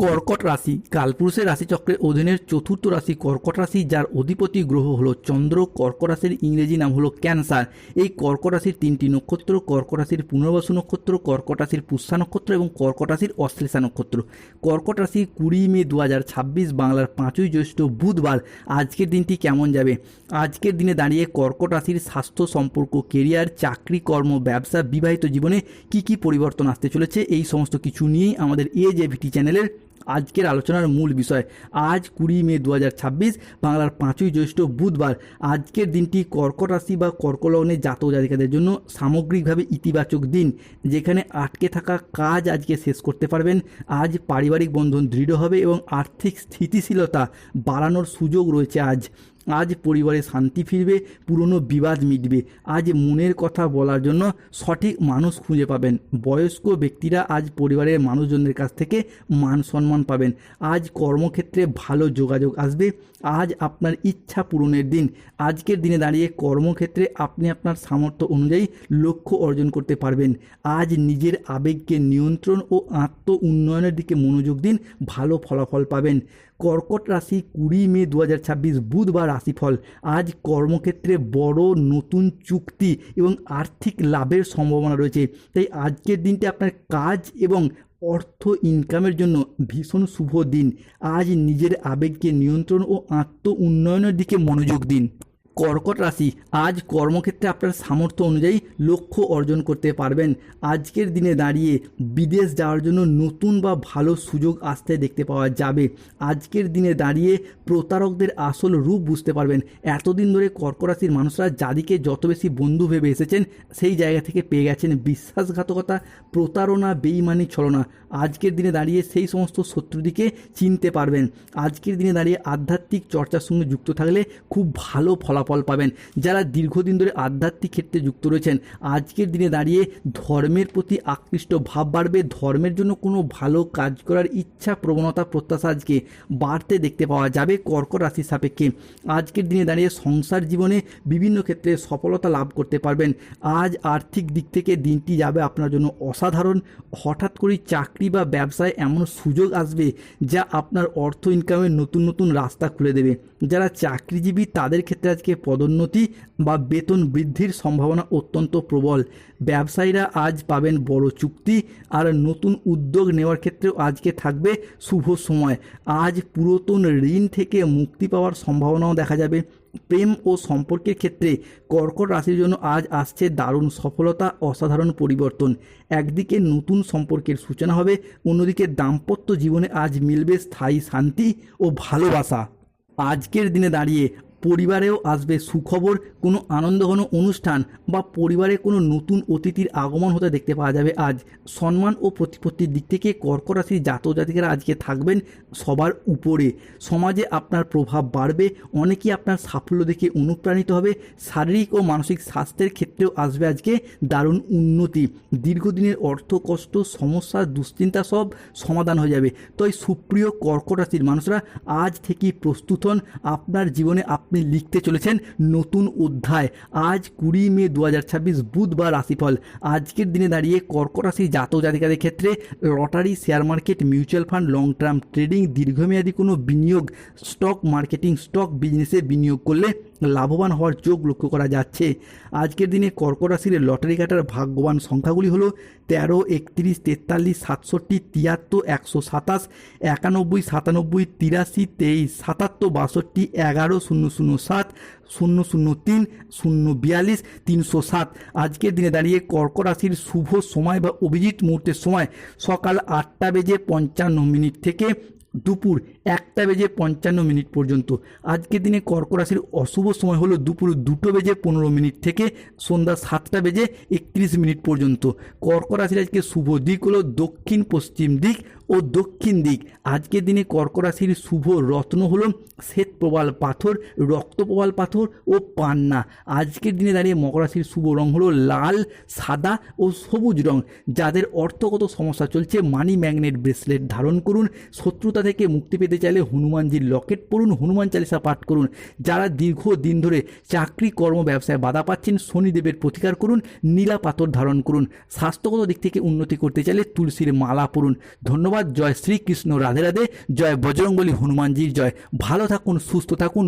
কর্কট রাশি কালপুরুষের রাশিচক্রের অধীনের চতুর্থ রাশি কর্কট রাশি, যার অধিপতি গ্রহ হলো চন্দ্র। কর্কট রাশির ইংরেজি নাম হলো ক্যান্সার। এই কর্কট রাশির তিনটি নক্ষত্র: কর্কট রাশির পুনর্বসু নক্ষত্র, কর্কট রাশির পুষ্যা নক্ষত্র এবং কর্কট রাশির অশ্লেষা নক্ষত্র। কর্কট রাশি 20 মে 2026 বাংলার 5ই জ্যৈষ্ঠ বুধবার। আজকের দিনটি কেমন যাবে? আজকের দিনে দাঁড়িয়ে কর্কট রাশির স্বাস্থ্য, সম্পর্ক, কেরিয়ার, চাকরি, কর্ম, ব্যবসা, বিবাহিত জীবনে কি কি পরিবর্তন আসতে চলেছে, এই সমস্ত কিছু নিয়েই আমাদের AJVT চ্যানেলের আজকের আলোচনার মূল বিষয়। আজ 20 মে 2026 বাংলার 5ই জ্যৈষ্ঠ বুধবার। আজকের দিনটি কর্কট রাশি বা কর্ক লগ্নের জাতক জাতিকাদের জন্য সামগ্রিকভাবে ইতিবাচক দিন, যেখানে আটকে থাকা কাজ আজকে শেষ করতে পারবেন। আজ পারিবারিক বন্ধন দৃঢ় হবে এবং আর্থিক স্থিতিশীলতা বাড়ানোর সুযোগ রয়েছে। আজ পরিবারে শান্তি ফিরবে, পুরনো বিবাদ মিটবে। আজ মনের কথা বলার জন্য সঠিক মানুষ খুঁজে পাবেন। বয়স্ক ব্যক্তিরা আজ পরিবারের মানুষজনদের কাছ থেকে মান সম্মান পাবেন। আজ কর্মক্ষেত্রে ভালো যোগাযোগ আসবে। আজ আপনার ইচ্ছা পূরণের দিন। আজকের দিনে দাঁড়িয়ে কর্মক্ষেত্রে আপনি আপনার সামর্থ্য অনুযায়ী লক্ষ্য অর্জন করতে পারবেন। আজ নিজের আবেগকে নিয়ন্ত্রণ ও আত্ম উন্নয়নের দিকে মনোযোগ দিন, ভালো ফলাফল পাবেন। কর্কট রাশি 20 মে 2026 বুধবার রাশিফল। আজ কর্মক্ষেত্রে বড় নতুন চুক্তি এবং আর্থিক লাভের সম্ভাবনা রয়েছে। তাই আজকের দিনটি আপনার কাজ এবং অর্থ ইনকামের জন্য ভীষণ শুভ দিন। আজ নিজের আবেগকে নিয়ন্ত্রণ ও আত্ম উন্নয়নের দিকে মনোযোগ দিন। কর্কট রাশি আজ কর্মক্ষেত্রে আপনার সামর্থ্য অনুযায়ী লক্ষ্য অর্জন করতে পারবেন। আজকের দিনে দাঁড়িয়ে বিদেশ যাওয়ার জন্য নতুন বা ভালো সুযোগ আসতে দেখতে পাওয়া যাবে। আজকের দিনে দাঁড়িয়ে প্রতারকদের আসল রূপ বুঝতে পারবেন। এতদিন ধরে কর্কট রাশির মানুষরা যাদিকে যত বেশি বন্ধু ভেবে এসেছেন, সেই জায়গা থেকে পেয়ে গেছেন বিশ্বাসঘাতকতা, প্রতারণা, বেইমানি, ছলনা। আজকের দিনে দাঁড়িয়ে সেই সমস্ত শত্রুদিকে চিনতে পারবেন। আজকের দিনে দাঁড়িয়ে আধ্যাত্মিক চর্চার সঙ্গে যুক্ত থাকলে খুব ভালো ফলাফল পাবেন। যারা দীর্ঘদিন ধরে আধ্যাত্মিক ক্ষেত্রে যুক্ত রয়েছেন, আজকের দিনে দাঁড়িয়ে ধর্মের প্রতি আকৃষ্ট ভাব বাড়বে। ধর্মের জন্য কোনো ভালো কাজ করার ইচ্ছা, প্রবণতা, প্রত্যাশা আজকে বাড়তে দেখতে পাওয়া যাবে কর্কট রাশির সাপেক্ষে। আজকের দিনে দাঁড়িয়ে সংসার জীবনে বিভিন্ন ক্ষেত্রে সফলতা লাভ করতে পারবেন। আজ আর্থিক দিক থেকে দিনটি যাবে আপনার জন্য অসাধারণ। হঠাৎ করেই চাকরি বা ব্যবসায় এমন সুযোগ আসবে যা আপনার অর্থ ইনকামের নতুন নতুন রাস্তা খুলে দেবে। যারা চাকরিজীবী তাদের ক্ষেত্রে আজকে পদোন্নতি বা বেতন বৃদ্ধির সম্ভাবনা অত্যন্ত প্রবল। ব্যবসায়ীরা আজ পাবেন বড় চুক্তি আর নতুন উদ্যোগ নেওয়ার ক্ষেত্রেও আজকে থাকবে শুভ সময়। আজ পুরাতন ঋণ থেকে মুক্তি পাওয়ার সম্ভাবনাও দেখা যাবে। প্রেম ও সম্পর্কের ক্ষেত্রে কর্কট রাশির জন্য আজ আসছে দারুণ সফলতা, অসাধারণ পরিবর্তন। একদিকে নতুন সম্পর্কের সূচনা হবে, অন্যদিকে দাম্পত্য জীবনে আজ মিলবে স্থায়ী শান্তি ও ভালোবাসা। আজকের দিনে দাঁড়িয়ে পরিবারেও আসবে সুখবর। কোনো আনন্দঘন অনুষ্ঠান বা পরিবারে কোনো নতুন অতিথির আগমন হতে দেখতে পাওয়া যাবে। আজ সম্মান ও প্রতিপত্তির দিক থেকে কর্কট রাশির জাতক জাতিকারা আজকে থাকবেন সবার উপরে। সমাজে আপনার প্রভাব বাড়বে। অনেকেই আপনার সাফল্য দেখে অনুপ্রাণিত হবে। শারীরিক ও মানসিক স্বাস্থ্যের ক্ষেত্রেও আসবে আজকে দারুণ উন্নতি। দীর্ঘদিনের অর্থ কষ্ট, সমস্যা, দুশ্চিন্তা সব সমাধান হয়ে যাবে। তাই সুপ্রিয় কর্কট রাশির মানুষরা আজ থেকেই প্রস্তুত হন। আপনার জীবনে আপনি লিখতে চলেছেন নতুন অধ্যায়। আজ 20 মে 2026 বুধবার রাশিফল। আজকের দিনে দাঁড়িয়ে কর্কট রাশি জাতক জাতিকাদের ক্ষেত্রে lottery, share market, mutual fund, long term trading, দীর্ঘমেয়াদী কোনো বিনিয়োগ, স্টক মার্কেটিং, স্টক বিজনেসে বিনিয়োগ করলে লাভবান হওয়ার যোগ লক্ষ্য করা যাচ্ছে। আজকের দিনে কর্কট রাশির লটারি কাটার ভাগ্যবান সংখ্যাগুলি হলো 13, 31, 43, 67, 73, 127, 91, 97, 83, 23, 77, 62, 11, 007, 003, 042, 307। আজকের দিনে দাঁড়িয়ে কর্কট রাশির শুভ সময় বা অভিজিৎ মুহূর্তের সময় সকাল 8:55 থেকে দুপুর 1:55 পর্যন্ত। আজকের দিনে কর্কট রাশির অশুভ সময় হলো দুপুর 2:15 থেকে সন্ধ্যা 7:31 পর্যন্ত। কর্কট রাশির আজকে শুভ দিক হলো দক্ষিণ পশ্চিম দিক ও দক্ষিণ দিক। আজকের দিনে কর্কট রাশির শুভ রত্ন হলো শ্বেত প্রবাল পাথর, রক্ত প্রবাল পাথর ও পান্না। আজকের দিনে দাঁড়িয়ে মকর রাশির শুভ রং হলো লাল, সাদা ও সবুজ রং। যাদের অর্থগত সমস্যা চলছে, মানি ম্যাগনেট ব্রেসলেট ধারণ করুন। শত্রুতা থেকে মুক্তি পেতে চাইলে হনুমানজির লকেট পড়ুন, হনুমান চালিসা পাঠ করুন। যারা দীর্ঘদিন ধরে চাকরি, কর্ম, ব্যবসায় বাধা পাচ্ছেন, শনিদেবের প্রতিকার করুন, নীলা পাথর ধারণ করুন। স্বাস্থ্যগত দিক থেকে উন্নতি করতে চাইলে তুলসীর মালা পড়ুন। ধন্যবাদ। ধন্যবাদ। জয় শ্রীকৃষ্ণ, রাধে রাধে, জয় বজরংবলী, হনুমানজির জয়। ভালো থাকুন, সুস্থ থাকুন।